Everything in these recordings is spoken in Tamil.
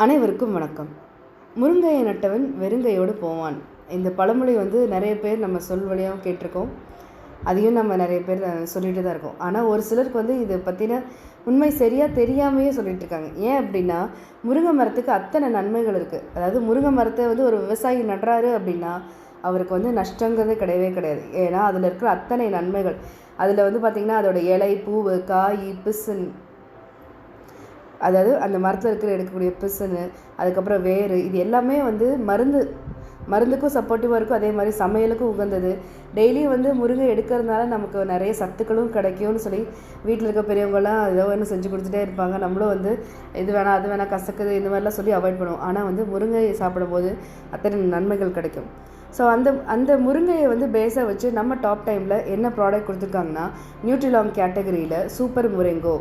அனைவருக்கும் வணக்கம். முருங்கையை நட்டவன் வெறுங்கையோடு போவான். இந்த பழமொழி நிறைய பேர் நம்ம சொல் வழியாகவும் கேட்டிருக்கோம். அதையும் நம்ம நிறைய பேர் சொல்லிட்டு தான் இருக்கோம். ஆனால் ஒரு சிலருக்கு இதை பற்றின உண்மை சரியாக தெரியாமையே சொல்லிட்டு இருக்காங்க. ஏன் அப்படின்னா, முருங்கை மரத்துக்கு அத்தனை நன்மைகள் இருக்குது. அதாவது முருங்கை மரத்தை ஒரு விவசாயி நடுறாரு அப்படின்னா அவருக்கு நஷ்டங்கிறது கிடையவே கிடையாது. ஏன்னா அதில் இருக்கிற அத்தனை நன்மைகள், அதில் பார்த்திங்கன்னா அதோட இலை, பூவு, காய், பிசின், அதாவது அந்த மரத்தில் எடுக்கக்கூடிய பிசுன்னு, அதுக்கப்புறம் வேறு, இது எல்லாமே மருந்துக்கும் சப்போர்ட்டிவாக இருக்கும். அதே மாதிரி சமையலுக்கும் உகந்தது. டெய்லியும் முருங்கை எடுக்கிறதுனால நமக்கு நிறைய சத்துக்களும் கிடைக்கும்னு சொல்லி வீட்டில் இருக்க பெரியவங்களாம் ஏதோ ஒன்று செஞ்சு கொடுத்துட்டே இருப்பாங்க. நம்மளும் இது வேணாம் அது வேணாம் கசக்குது இந்த மாதிரிலாம் சொல்லி அவாய்ட் பண்ணுவோம். ஆனால் முருங்கை சாப்பிடும்போது அத்தனை நன்மைகள் கிடைக்கும். ஸோ அந்த முருங்கையை பேஸாக வச்சு நம்ம டாப் டைமில் என்ன ப்ராடக்ட் கொடுத்துருக்காங்கன்னா, நியூட்ரிலாங் கேட்டகரியில் சூப்பர் முருங்கோ.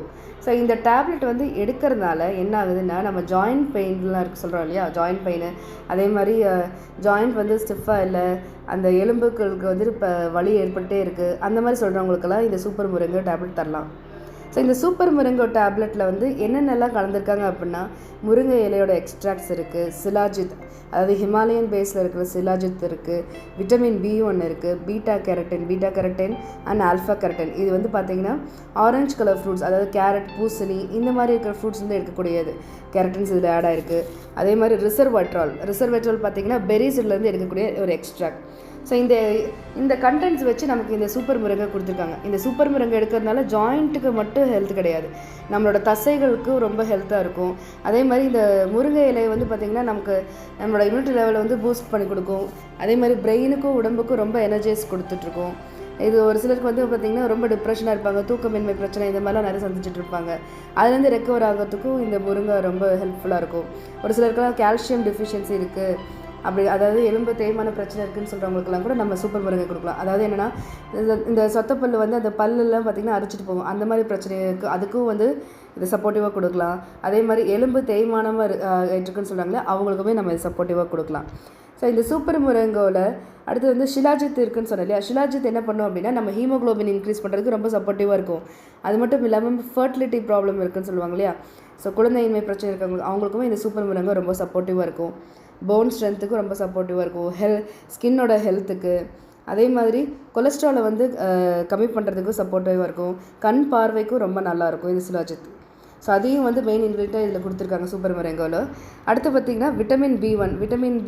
ஸோ இந்த டேப்லெட் எடுக்கிறதுனால என்ன ஆகுதுன்னா, நம்ம ஜாயிண்ட் பெயின்லாம் இருக்குது சொல்கிறோம் இல்லையா, ஜாயிண்ட் பெயின், அதே மாதிரி ஜாயிண்ட் ஸ்டிஃபாக இல்லை, அந்த எலும்புகளுக்கு இப்போ வலி ஏற்பட்டே இருக்குது, அந்த மாதிரி சொல்கிறவங்களுக்கெல்லாம் இந்த சூப்பர் முருங்கோ டேப்லெட் தரலாம். ஸோ இந்த சூப்பர் முருங்கோ டேப்லெட்டில் என்னென்னலாம் கலந்துருக்காங்க அப்படின்னா, முருங்கை இலையோட எக்ஸ்ட்ராக்ட்ஸ் இருக்குது, சிலாஜித், அதாவது ஹிமாலயன் பேஸில் இருக்கிற சிலாஜித் இருக்குது, விட்டமின் B1 இருக்குது, beta keratin and alpha keratin. இது பார்த்திங்கன்னா ஆரஞ்சு கலர் ஃப்ரூட்ஸ், அதாவது கேரட், பூசணி, இந்த மாதிரி இருக்கிற ஃப்ரூட்ஸ் எடுக்கக்கூடியது கெரட்டின்ஸ் இதில் ஆட் ஆகிருக்கு. அதே மாதிரி ரிசர்வேட்ரால் பார்த்திங்கன்னா பெரிஸ்லேருந்து எடுக்கக்கூடிய ஒரு எக்ஸ்ட்ராக்ட். ஸோ இந்த கண்டென்ட்ஸ் வச்சு நமக்கு இந்த சூப்பர் முருங்கை கொடுத்துருக்காங்க. இந்த சூப்பர் முருங்கை எடுக்கிறதுனால ஜாயிண்ட்டுக்கு மட்டும் ஹெல்த் கிடையாது, நம்மளோட தசைகளுக்கும் ரொம்ப ஹெல்த்தாக இருக்கும். அதே மாதிரி இந்த முருங்கை இலை பார்த்திங்கன்னா நமக்கு நம்மளோட இம்யூனிட்டி லெவலை பூஸ்ட் பண்ணி கொடுக்கும். அதே மாதிரி பிரெயினுக்கும் உடம்புக்கும் ரொம்ப எனர்ஜைஸ் கொடுத்துட்ருக்கோம். இது ஒரு சிலருக்கு பார்த்திங்கன்னா ரொம்ப டிப்ரெஷனாக இருப்பாங்க, தூக்கமின்மை பிரச்சனை, இந்த மாதிரிலாம் நிறைய சந்திச்சுட்டு இருப்பாங்க. அதுலேருந்து ரெக்கவர் ஆகிறதுக்கும் இந்த முருங்கை ரொம்ப ஹெல்ப்ஃபுல்லாக இருக்கும். ஒரு சிலருக்குலாம் கால்சியம் டெஃபிஷியன்சி இருக்குது, அப்படி அதாவது எலும்பு தேய்மான பிரச்சனை இருக்குதுன்னு சொல்கிறவங்களுக்குலாம் கூட நம்ம சூப்பர் முருங்கை கொடுக்கலாம். அதாவது என்னென்னா, இந்த சொத்தப்பல் அந்த பல்லெல்லாம் பார்த்திங்கன்னா அரிச்சிட்டு போகும், அந்த மாதிரி பிரச்சனை இருக்குது, அதுக்கும் இது சப்போர்ட்டிவாக கொடுக்கலாம். அதே மாதிரி எலும்பு தேய்மானமாக இருக்குன்னு சொல்கிறாங்களே, அவங்களுக்குமே நம்ம இது சப்போர்ட்டிவாக கொடுக்கலாம். ஸோ இந்த சூப்பர் முருங்கோவில் அடுத்து ஷிலாஜித் இருக்குன்னு சொன்னேன் இல்லையா, ஷிலாஜித் என்ன பண்ணும் அப்படின்னா, நம்ம ஹீமோக்ளோபின் இன்க்ரீஸ் பண்ணுறதுக்கு ரொம்ப சப்போர்ட்டிவாக இருக்கும். அது மட்டும் இல்லாமல் ஃபர்டிலிட்டி ப்ராப்ளம் இருக்குதுன்னு சொல்லுவாங்க இல்லையா, ஸோ குழந்தையின்மை பிரச்சனை இருக்கவங்களுக்கு அவங்களுக்குமே இந்த சூப்பர் முருங்கை ரொம்ப சப்போர்ட்டிவாக இருக்கும். போன் ஸ்ட்ரென்த்துக்கும் ரொம்ப சப்போர்ட்டிவாக இருக்கும், ஸ்கின்னோட ஹெல்த்துக்கு. அதே மாதிரி கொலஸ்ட்ராலை கம்மி பண்ணுறதுக்கும் சப்போர்ட்டிவாக இருக்கும், கண் பார்வைக்கும் ரொம்ப நல்லாயிருக்கும் இந்த சிலாஜித். ஸோ அதையும் மெயின் இன்க்ரீடியண்ட்டாக இதில் கொடுத்துருக்காங்க சூப்பர் முருங்கோவில். அடுத்து பார்த்திங்கன்னா விட்டமின்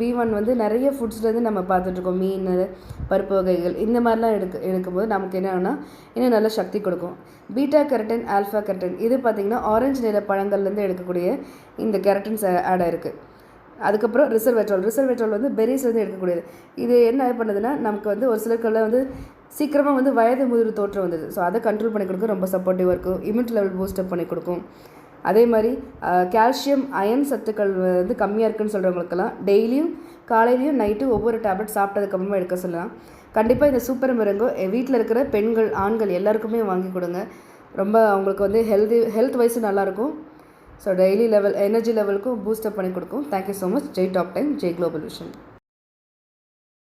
B1 நிறைய ஃபுட்ஸ்லேருந்து நம்ம பார்த்துட்ருக்கோம், மீன், பருப்பு வகைகள், இந்த மாதிரிலாம் எடுக்கும்போது நமக்கு என்னன்னா இன்னும் நல்ல சக்தி கொடுக்கும். பீட்டா கெரட்டின், ஆல்ஃபா கெரட்டின், இது பார்த்திங்கன்னா ஆரஞ்சு நிற பழங்கள்லேருந்து எடுக்கக்கூடிய இந்த கெரட்டின்ஸ் ஆட் ஆகிருக்கு. அதுக்கப்புறம் ரிசர்வேட்ரால் பெரிஸ்லேருந்து எடுக்கக்கூடியது. இது என்ன பண்ணுதுன்னா, நமக்கு ஒரு சிலருக்குள்ள சீக்கிரமாக வயது முதிர் தோற்றம் வந்தது, ஸோ அதை கண்ட்ரோல் பண்ணி கொடுக்க ரொம்ப சப்போர்ட்டிவாக இருக்கும். இம்யூனிட்டி லெவல் பூஸ்டப் பண்ணி கொடுக்கும். அதே மாதிரி கால்சியம், அயன் சத்துக்கள் கம்மியாக இருக்குன்னு சொல்கிறவங்களுக்கெல்லாம் டெய்லியும் காலையிலையும் நைட்டு ஒவ்வொரு டேப்லெட் சாப்பிட்டதுக்கப்புறமா எடுக்க சொல்லலாம். கண்டிப்பாக இந்த சூப்பர் முருங்கை வீட்டில் இருக்கிற பெண்கள், ஆண்கள் எல்லாருக்குமே வாங்கி கொடுங்க. ரொம்ப அவங்களுக்கு ஹெல்த் வைஸும் நல்லாயிருக்கும். ஸோ டெய்லி லெவல் எனர்ஜி லெவலுக்கும் பூஸ்டப் பண்ணி கொடுக்கும். Thank you so much. Jai top time, Jai global vision.